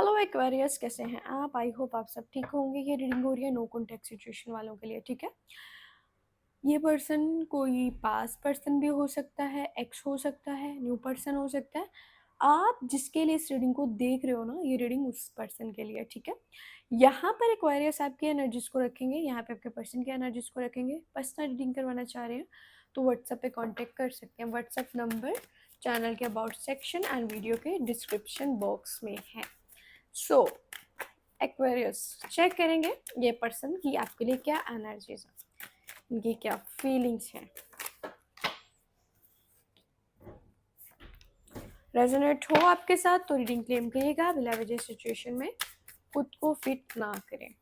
Hello Aquarius, कैसे हैं आप? आई होप आप सब ठीक होंगे। ये रीडिंग हो रही है नो कॉन्टेक्ट सिचुएशन वालों के लिए, ठीक है। ये पर्सन कोई पास पर्सन भी हो सकता है, एक्स हो सकता है, न्यू पर्सन हो सकता है। आप जिसके लिए इस रीडिंग को देख रहे हो ना, ये रीडिंग उस पर्सन के लिए, ठीक है। यहाँ पर एक्वेरियस आपकी एनर्जीज को रखेंगे, यहाँ पे आपके पर्सन की एनर्जीज को रखेंगे। पर्सनल रीडिंग करवाना चाह रहे हैं तो व्हाट्सएप पे कांटेक्ट कर सकते हैं। व्हाट्सएप नंबर चैनल के अबाउट सेक्शन एंड वीडियो के डिस्क्रिप्शन बॉक्स में है। सो एक्वेरियस चेक करेंगे ये पर्सन की आपके लिए क्या एनर्जीज है, इनकी क्या फीलिंग्स हैं। रेजोनेट हो आपके साथ तो रीडिंग क्लेम करिएगा। बिला वजह सिचुएशन में खुद को फिट ना करें।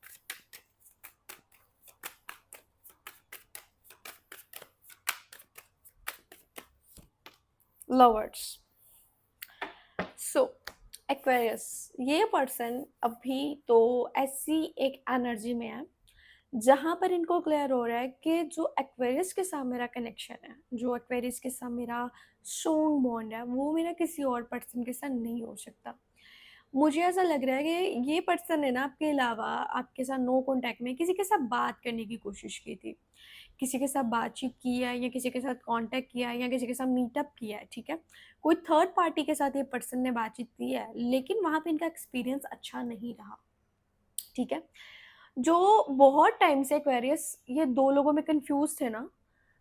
लवर्स। सो एक्वेरियस, ये पर्सन अभी तो ऐसी एक एनर्जी में है जहाँ पर इनको क्लियर हो रहा है कि जो एक्वेरियस के साथ मेरा कनेक्शन है, जो एक्वेरियस के साथ मेरा स्ट्रॉन्ग बॉन्ड है, वो मेरा किसी और पर्सन के साथ नहीं हो सकता। मुझे ऐसा लग रहा है कि ये पर्सन है ना, आपके अलावा आपके साथ नो कॉन्टैक्ट में किसी के साथ बात करने की कोशिश की थी, किसी के साथ बातचीत की है, या किसी के साथ कांटेक्ट किया है, या किसी के साथ मीटअप किया है, ठीक है। कोई थर्ड पार्टी के साथ ये पर्सन ने बातचीत की है, लेकिन वहाँ पे इनका एक्सपीरियंस अच्छा नहीं रहा, ठीक है। जो बहुत टाइम से एक्वेरियस ये दो लोगों में कंफ्यूज थे ना,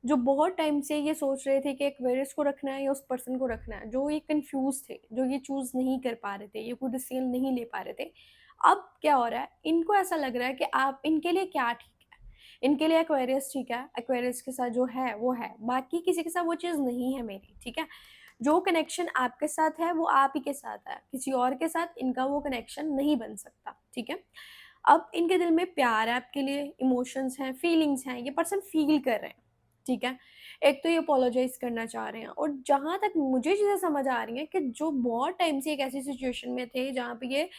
जो बहुत टाइम से ये सोच रहे थे कि एक्वेरियस को रखना है या उस पर्सन को रखना है, जो ये कंफ्यूज थे, जो ये चूज नहीं कर पा रहे थे, ये कोई डिसीजन नहीं ले पा रहे थे। अब क्या हो रहा है, इनको ऐसा लग रहा है कि आप इनके लिए क्या ठीक है। इनके लिए एक्वेरियस ठीक है, एक्वेरियस के साथ जो है वो है, बाकी किसी के साथ वो चीज़ नहीं है मेरी, ठीक है। जो कनेक्शन आपके साथ है वो आप ही के साथ है, किसी और के साथ इनका वो कनेक्शन नहीं बन सकता, ठीक है। अब इनके दिल में प्यार है आपके लिए, इमोशंस हैं, फीलिंग्स हैं, ये पर्सन फील कर रहे हैं, ठीक है। एक तो ये अपोलोजाइज करना चाह रहे हैं, और जहाँ तक मुझे चीज़ें समझ आ रही हैं कि जो बहुत टाइम से एक ऐसी सिचुएशन में थे जहाँ पे ये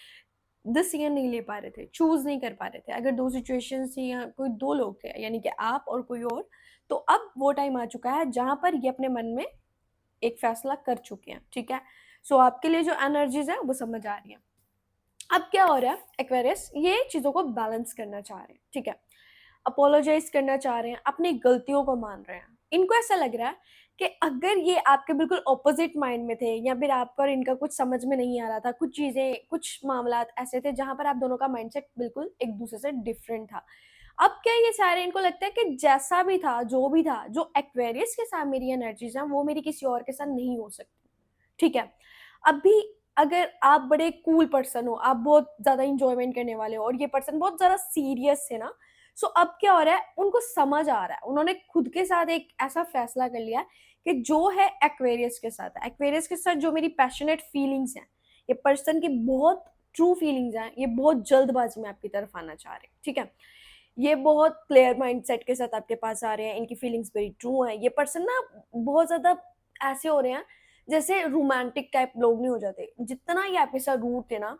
डिसीजन नहीं ले पा रहे थे, चूज नहीं कर पा रहे थे। अगर दो सिचुएशंस थी या कोई दो लोग थे, यानी कि आप और कोई और, तो अब वो टाइम आ चुका है जहाँ पर ये अपने मन में एक फैसला कर चुके हैं, ठीक है। सो आपके लिए जो एनर्जीज है वो समझ आ रही है। अब क्या हो रहा है, एक्वेरियस ये चीज़ों को बैलेंस करना चाह रहे हैं, ठीक है। अपोलोजाइज करना चाह रहे हैं, अपनी गलतियों को मान रहे हैं। इनको ऐसा लग रहा है कि अगर ये आपके बिल्कुल ऑपोजिट माइंड में थे, या फिर आपका और इनका कुछ समझ में नहीं आ रहा था, कुछ चीज़ें, कुछ मामलात ऐसे थे जहाँ पर आप दोनों का माइंडसेट बिल्कुल एक दूसरे से डिफरेंट था। अब क्या ये सारे इनको लगता है कि जैसा भी था, जो भी था, जो एक्वेरियस के साथ मेरी एनर्जीज हैं वो मेरी किसी और के साथ नहीं हो सकती, ठीक है। अभी अगर आप बड़े कूल पर्सन हो, आप बहुत ज़्यादा इंजॉयमेंट करने वाले हो, और ये पर्सन बहुत ज़्यादा सीरियस है ना, सो अब क्या हो रहा है, उनको समझ आ रहा है, उन्होंने खुद के साथ एक ऐसा फैसला कर लिया कि जो है एक्वेरियस के साथ है, एक्वेरियस के साथ जो मेरी पैशनेट फीलिंग्स हैं, ये पर्सन की बहुत ट्रू फीलिंग्स हैं, ये बहुत जल्दबाजी में आपकी तरफ आना चाह रहे हैं, ठीक है। ये बहुत क्लियर माइंडसेट के साथ आपके पास आ रहे हैं, इनकी फीलिंग्स वेरी ट्रू हैं। ये पर्सन ना बहुत ज़्यादा ऐसे हो रहे हैं जैसे रोमांटिक टाइप लोग नहीं हो जाते, जितना ये आपके साथ रूट है ना,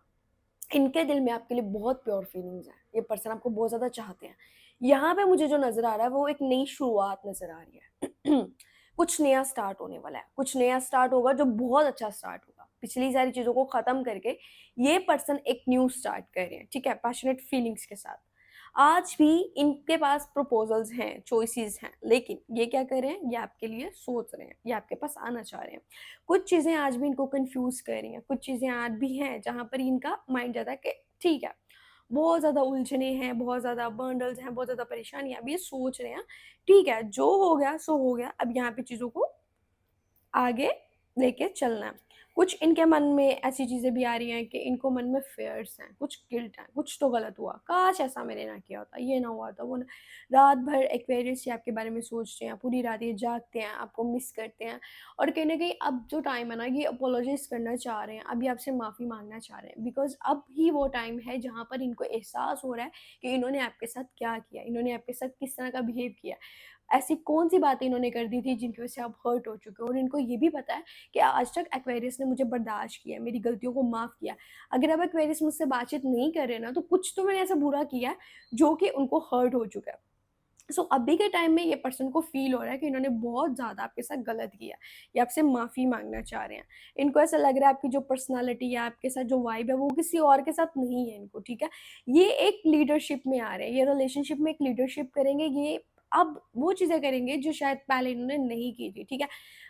इनके दिल में आपके लिए बहुत प्योर फीलिंग्स हैं। ये पर्सन आपको बहुत ज़्यादा चाहते हैं। यहाँ पे मुझे जो नज़र आ रहा है वो एक नई शुरुआत नज़र आ रही है। कुछ नया स्टार्ट होने वाला है, कुछ नया स्टार्ट होगा जो बहुत अच्छा स्टार्ट होगा। पिछली सारी चीज़ों को ख़त्म करके ये पर्सन एक न्यू स्टार्ट कर रहे हैं, ठीक है, पैशनेट फीलिंग्स के साथ। आज भी इनके पास प्रपोजल्स हैं, चॉइसेस हैं, लेकिन ये क्या कर रहे हैं, ये आपके लिए सोच रहे हैं, ये आपके पास आना चाह रहे हैं। कुछ चीज़ें आज भी इनको कंफ्यूज कर रही हैं, कुछ चीज़ें आज भी हैं जहाँ पर इनका माइंड जाता है कि ठीक है, बहुत ज़्यादा उलझने हैं, बहुत ज़्यादा बंडल्स हैं, बहुत ज़्यादा परेशानियाँ, अब ये सोच रहे हैं ठीक है, जो हो गया सो हो गया, अब यहाँ पे चीज़ों को आगे लेके चलना है। कुछ इनके मन में ऐसी चीज़ें भी आ रही हैं कि इनको मन में फ़ियर्स हैं, कुछ गिल्ट है, कुछ तो गलत हुआ, काश ऐसा मेरे ना किया होता, ये ना हुआ था, वो ना। रात भर एक्वेरियस ये आपके बारे में सोचते हैं, पूरी रात ये जागते हैं, आपको मिस करते हैं, और कहीं न कहीं अब जो टाइम है ना, ये अपोलोजाइज़ करना चाह रहे हैं, अब ये आपसे माफ़ी माँगना चाह रहे हैं, बिकॉज़ अब ही वो टाइम है जहाँ पर इनको एहसास हो रहा है कि इन्होंने आपके साथ क्या किया, इन्होंने आपके साथ किस तरह का बिहेव किया। ऐसी कौन-सी बातें इन्होंने कर दी थी जिनकी वजह से आप हर्ट हो चुके हो, और इनको ये भी पता है कि आज तक एक्वेरियस ने मुझे बर्दाश्त किया है, मेरी गलतियों को माफ़ किया है। अगर अब एक्वेरियस मुझसे बातचीत नहीं कर रहे ना, तो कुछ तो मैंने ऐसा बुरा किया है जो कि उनको हर्ट हो चुका है। सो अभी के टाइम में ये पर्सन को फ़ील हो रहा है कि इन्होंने बहुत ज़्यादा आपके साथ गलत किया है, ये आपसे माफ़ी माँगना चाह रहे हैं। इनको ऐसा लग रहा है आपकी जो पर्सनैलिटी है, आपके साथ जो वाइब है, वो किसी और के साथ नहीं है इनको, ठीक है? ये एक लीडरशिप में आ रहे हैं, ये रिलेशनशिप में एक लीडरशिप करेंगे, ये अब वो चीज़ें करेंगे जो शायद पहले इन्होंने नहीं की थी, ठीक है?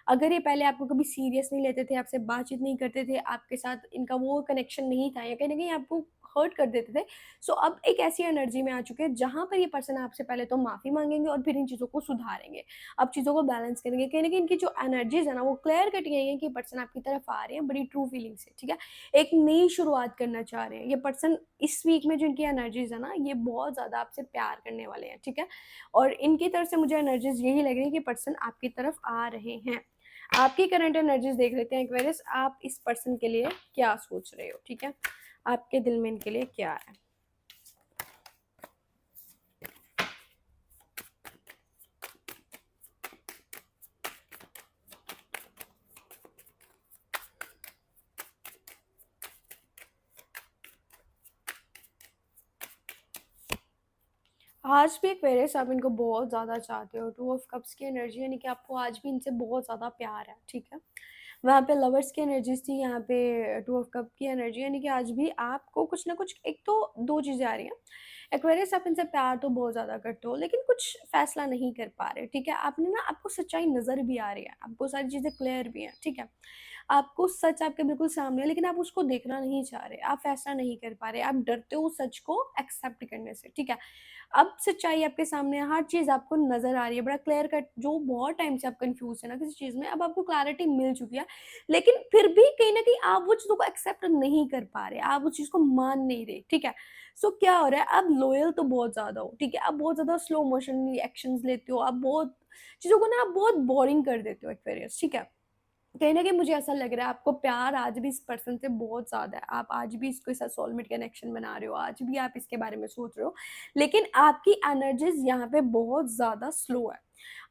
अगर ये पहले आपको कभी सीरियस नहीं लेते थे, आपसे बातचीत नहीं करते थे, आपके साथ इनका वो कनेक्शन नहीं था या कहीं न कहीं आपको हर्ट कर देते थे, सो अब एक ऐसी एनर्जी में आ चुके हैं जहाँ पर ये पर्सन आपसे पहले तो माफ़ी माँगेंगे और फिर इन चीज़ों को सुधारेंगे। अब चीज़ों को बैलेंस करेंगे। कहीं न कहीं इनकी जो एनर्जीज़ है ना वो क्लियर कट यही है कि पर्सन आपकी तरफ आ रहे हैं बड़ी ट्रू फीलिंग से, ठीक है? एक नई शुरुआत करना चाह रहे हैं। ये पर्सन इस वीक में जो इनकी एनर्जीज़ है ना ये बहुत ज़्यादा आपसे प्यार करने वाले हैं, ठीक है? और इनकी तरफ से मुझे एनर्जीज़ यही लग रही है कि पर्सन आपकी तरफ आ रहे हैं। आपकी करंट एनर्जीज़ देख लेते हैं एक्वेरियस, आप इस पर्सन के लिए क्या सोच रहे हो, ठीक है? आपके दिल में इनके लिए क्या है? आज भी एक्वेरियस आप इनको बहुत ज़्यादा चाहते हो, टू ऑफ कप्स की एनर्जी यानी कि आपको आज भी इनसे बहुत ज़्यादा प्यार है, ठीक है? वहाँ पे लवर्स की एनर्जीज़ थी, यहाँ पे टू ऑफ कप की एनर्जी यानी कि आज भी आपको कुछ ना कुछ एक तो 2 चीज़ें आ रही हैं। एक्वेरियस आप इनसे प्यार तो बहुत ज़्यादा करते हो लेकिन कुछ फ़ैसला नहीं कर पा रहे, ठीक है? आपने ना आपको सच्चाई नज़र भी आ रही है, आपको सारी चीज़ें क्लियर भी हैं, ठीक है? आपको सच आपके बिल्कुल सामने है लेकिन आप उसको देखना नहीं चाह रहे, आप फ़ैसला नहीं कर पा रहे, आप डरते हो सच को एक्सेप्ट करने से, ठीक है? अब सच्चाई आपके सामने है, हर चीज़ आपको नज़र आ रही है, बड़ा क्लियर कट जो बहुत टाइम से आप कन्फ्यूज़ थे ना किसी चीज़ में, अब आपको क्लैरिटी मिल चुकी है। लेकिन फिर भी कहीं न कहीं आप वो चीज़ों को एक्सेप्ट नहीं कर पा रहे, आप उस चीज़ को मान नहीं रहे, ठीक है? सो क्या हो रहा है, आप लॉयल तो बहुत ज़्यादा हो, ठीक है? आप बहुत ज़्यादा स्लो मोशन एक्शंस लेते हो, आप बहुत चीज़ों को ना आप बहुत बोरिंग कर देते हो एक्वेरियस, ठीक है? कहीं न कहीं मुझे ऐसा लग रहा है आपको प्यार आज भी इस पर्सन से बहुत ज़्यादा है। आप आज भी इसके साथ सोलमेट कनेक्शन बना रहे हो, आज भी आप इसके बारे में सोच रहे हो, लेकिन आपकी एनर्जीज़ यहाँ पे बहुत ज़्यादा स्लो है।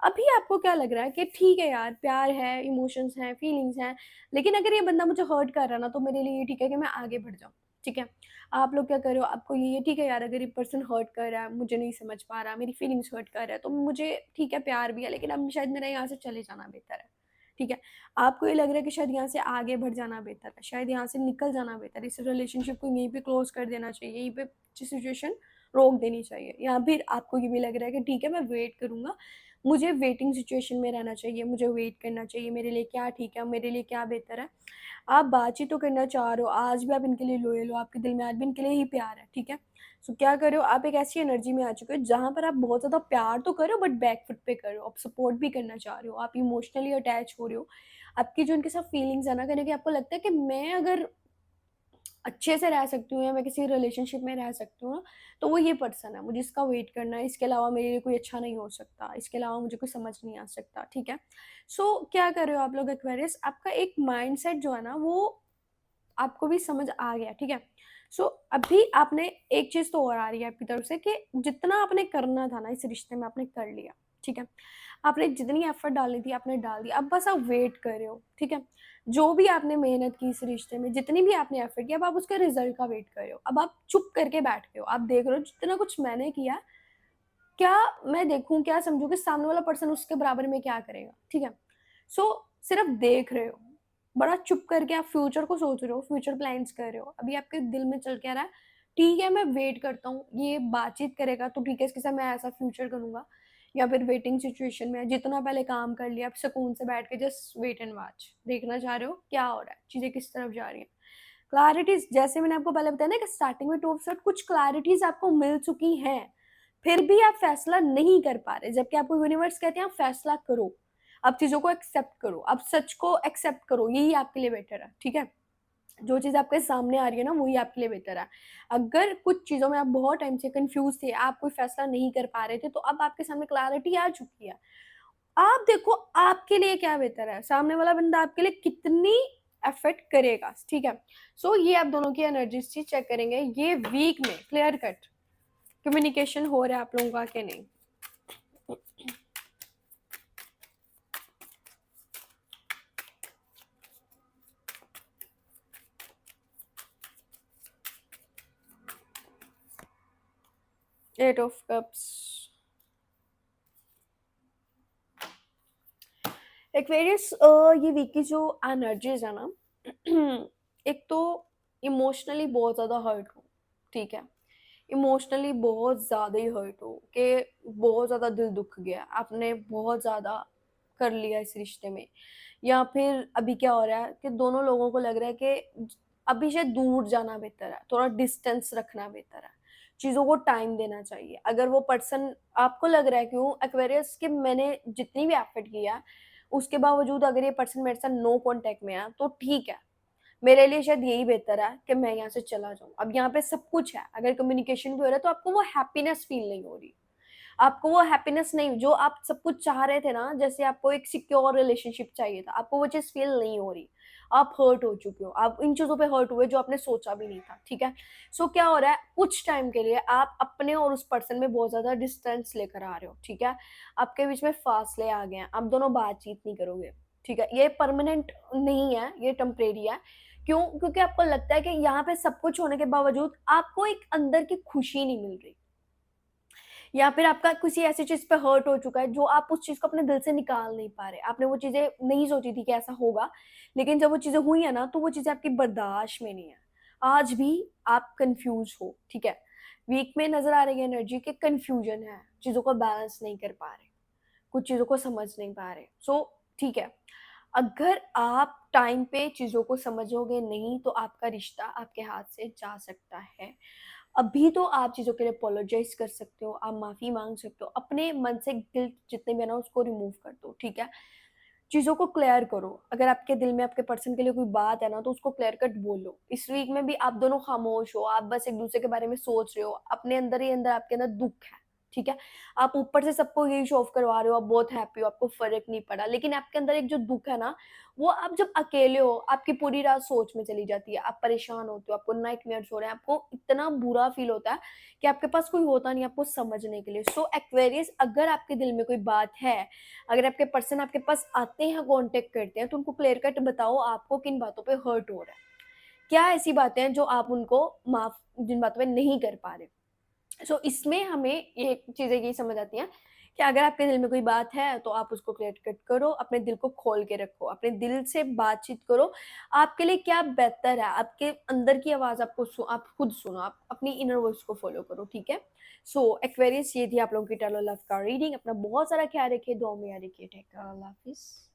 अभी आपको क्या लग रहा है कि ठीक है यार, प्यार है, इमोशंस हैं, फीलिंग्स हैं, लेकिन अगर ये बंदा मुझे हर्ट कर रहा है ना, तो मेरे लिए ये ठीक है कि मैं आगे बढ़ जाऊँ, ठीक है? आप लोग क्या कर रहे हो, आपको ये ठीक है यार, अगर ये पर्सन हर्ट कर रहा है, मुझे नहीं समझ पा रहा, मेरी फीलिंग्स हर्ट कर रहा है, तो मुझे ठीक है, प्यार भी है, लेकिन अब शायद मेरा यहाँ से चले जाना बेहतर है, ठीक है? आपको ये लग रहा है कि शायद यहाँ से आगे बढ़ जाना बेहतर है, शायद यहाँ से निकल जाना बेहतर है, इस रिलेशनशिप को यहीं पे क्लोज़ कर देना चाहिए, यहीं पे सिचुएशन रोक देनी चाहिए। या फिर आपको ये भी लग रहा है कि ठीक है मैं वेट करूँगा, मुझे वेटिंग सिचुएशन में रहना चाहिए, मुझे वेट करना चाहिए, मेरे लिए क्या ठीक है, मेरे लिए क्या बेहतर है। आप बातचीत तो करना चाह रहे हो, आज भी आप इनके लिए लॉयल हो, आपके दिल में आज भी इनके लिए ही प्यार है, ठीक है? सो क्या कर रहे हो, आप एक ऐसी एनर्जी में आ चुके हो जहाँ पर आप बहुत ज़्यादा प्यार तो कर रहे हो बट बैक फुट पे कर रहे हो, आप सपोर्ट भी करना चाह रहे हो, आप इमोशनली अटैच हो रहे हो। आपकी जो इनके साथ फीलिंग्स है ना, कहीं न कहीं आपको लगता है कि मैं अगर अच्छे से रह सकती हूँ या मैं किसी रिलेशनशिप में रह सकती हूँ ना, तो वो ये पर्सन है, मुझे इसका वेट करना है, इसके अलावा मेरे लिए कोई अच्छा नहीं हो सकता, इसके अलावा मुझे कोई समझ नहीं आ सकता, ठीक है? सो क्या कर रहे हो आप लोग एक्वेरियस, आपका एक माइंडसेट जो है ना वो आपको भी समझ आ गया, ठीक है? सो अभी आपने एक चीज़ तो और आ रही है आपकी तरफ से कि जितना आपने करना था ना इस रिश्ते में आपने कर लिया, ठीक है? आपने जितनी एफर्ट डालनी थी आपने डाल दी, अब बस आप वेट कर रहे हो, ठीक है? जो भी आपने मेहनत की इस रिश्ते में, जितनी भी आपने एफर्ट किया अब आप उसके रिज़ल्ट का वेट कर रहे हो। अब आप चुप करके बैठ गए हो, आप देख रहे हो जितना कुछ मैंने किया, क्या मैं देखूँ, क्या समझूँ कि सामने वाला पर्सन उसके बराबर में क्या करेगा, ठीक है? सो सिर्फ़ देख रहे हो, बड़ा चुप करके आप फ्यूचर को सोच रहे हो, फ्यूचर प्लान्स कर रहे हो। अभी आपके दिल में चल क्या रहा है, ठीक है मैं वेट करता हूँ, ये बातचीत करेगा तो ठीक है इसके साथ मैं ऐसा फ्यूचर करूँगा या फिर वेटिंग सिचुएशन में जितना पहले काम कर लिया, अब सुकून से बैठ के जस्ट वेट एंड वॉच, देखना चाह रहे हो क्या हो रहा है, चीज़ें किस तरफ जा रही हैं। क्लैरिटीज़ जैसे मैंने आपको पहले बताया ना कि स्टार्टिंग में 2 ऑफ सॉर्ट कुछ क्लैरिटीज़ आपको मिल चुकी हैं, फिर भी आप फैसला नहीं कर पा रहे, जबकि आपको यूनिवर्स कहते हैं आप फैसला करो, आप चीज़ों को एक्सेप्ट करो, आप सच को एक्सेप्ट करो, यही आपके लिए बेटर है, ठीक है? जो चीज़ आपके सामने आ रही है ना, वही आपके लिए बेटर है। अगर कुछ चीज़ों में आप बहुत टाइम से कन्फ्यूज़ थे, आप कोई फैसला नहीं कर पा रहे थे, तो अब आपके सामने क्लैरिटी आ चुकी है। आप देखो आपके लिए क्या बेहतर है, सामने वाला बंदा आपके लिए कितनी एफर्ट करेगा, ठीक है? सो ये आप दोनों की एनर्जीज़ चेक करेंगे, ये वीक में क्लियर कट कम्युनिकेशन हो रहा है आप लोगों का कि नहीं? 8 ऑफ कप्स, एक्वेरियस ये वीक की जो एनर्जीज है ना, एक तो इमोशनली बहुत ज़्यादा हर्ट हो, ठीक है। इमोशनली बहुत ज़्यादा ही हर्ट हो कि बहुत ज़्यादा दिल दुख गया, आपने बहुत ज़्यादा कर लिया इस रिश्ते में, या फिर अभी क्या हो रहा है कि दोनों लोगों को लग रहा है कि अभी शायद दूर जाना बेहतर है, थोड़ा डिस्टेंस रखना बेहतर है, चीज़ों को टाइम देना चाहिए। अगर वो पर्सन आपको लग रहा है, क्यों एक्वेरियस, कि मैंने जितनी भी एफर्ट किया उसके बावजूद अगर ये पर्सन मेरे साथ नो कांटेक्ट में है तो ठीक है, मेरे लिए शायद यही बेहतर है कि मैं यहाँ से चला जाऊँ। अब यहाँ पे सब कुछ है, अगर कम्युनिकेशन भी हो रहा है तो आपको वो हैप्पीनेस फील नहीं हो रही। आपको वो हैप्पीनेस नहीं, जो आप सब कुछ चाह रहे थे ना, जैसे आपको एक सिक्योर रिलेशनशिप चाहिए था, आपको वो चीज़ फील नहीं हो रही। आप हर्ट हो चुके हो, आप इन चीज़ों पे हर्ट हुए जो आपने सोचा भी नहीं था, ठीक है? सो क्या हो रहा है, कुछ टाइम के लिए आप अपने और उस पर्सन में बहुत ज़्यादा डिस्टेंस लेकर आ रहे हो, ठीक है? आपके बीच में फासले आ गए हैं, आप दोनों बातचीत नहीं करोगे, ठीक है? ये परमानेंट नहीं है, ये टेम्परेरी है। क्यों? क्योंकि आपको लगता है कि यहाँ पे सब कुछ होने के बावजूद आपको एक अंदर की खुशी नहीं मिल रही। या फिर आपका किसी ऐसी चीज़ पे हर्ट हो चुका है जो आप उस चीज़ को अपने दिल से निकाल नहीं पा रहे। आपने वो चीज़ें नहीं सोची थी कि ऐसा होगा, लेकिन जब वो चीज़ें हुई है ना, तो वो चीज़ें आपकी बर्दाश्त में नहीं है। आज भी आप कन्फ्यूज़ हो, ठीक है? वीक में नज़र आ रही है एनर्जी कि कन्फ्यूजन है, चीज़ों को बैलेंस नहीं कर पा रहे, कुछ चीज़ों को समझ नहीं पा रहे। सो ठीक है, अगर आप टाइम पे चीज़ों को समझोगे नहीं, तो आपका रिश्ता आपके हाथ से जा सकता है। अभी तो आप चीज़ों के लिए अपोलोजाइज़ कर सकते हो, आप माफ़ी माँग सकते हो, अपने मन से गिल्ट जितने भी है ना उसको रिमूव कर दो, ठीक है? चीज़ों को क्लियर करो, अगर आपके दिल में आपके पर्सन के लिए कोई बात है ना, तो उसको क्लियर कट बोलो। इस वीक में भी आप दोनों खामोश हो, आप बस एक-दूसरे के बारे में सोच रहे हो, अपने अंदर ही अंदर आपके अंदर दुःख है, ठीक है? आप ऊपर से सबको यही शो ऑफ करवा रहे हो, आप बहुत हैप्पी हो, आपको फ़र्क नहीं पड़ा, लेकिन आपके अंदर एक जो दुःख है ना, वो आप जब अकेले हो, आपकी पूरी रात सोच में चली जाती है, आप परेशान होते हो, आपको नाइटमेयर्स हो रहे हैं, आपको इतना बुरा फ़ील होता है कि आपके पास कोई होता नहीं आपको समझने के लिए। सो एक्वेरियस, अगर आपके दिल में कोई बात है, अगर आपके पर्सन आपके पास आते हैं, कांटेक्ट करते हैं, तो उनको क्लियर कट बताओ आपको किन बातों पे हर्ट हो रहा है। क्या ऐसी बातें हैं जो आप उनको माफ़, जिन बातों पे नहीं कर पा रहे। सो इसमें हमें ये चीज़ें यही समझ आती हैं कि अगर आपके दिल में कोई बात है, तो आप उसको क्लियर कट करो, अपने दिल को खोल के रखो, अपने दिल से बातचीत करो। आपके लिए क्या बेहतर है, आपके अंदर की आवाज़ आप खुद सुनो, आप अपनी इनर वॉइस को फ़ॉलो करो, ठीक है? सो एक्वेरियस, ये थी आप लोगों की टैरो लव का रीडिंग। अपना बहुत सारा ख्याल रखिए, दुआ में याद रखिए। टेक केयर, अल्लाह हाफ़िज़।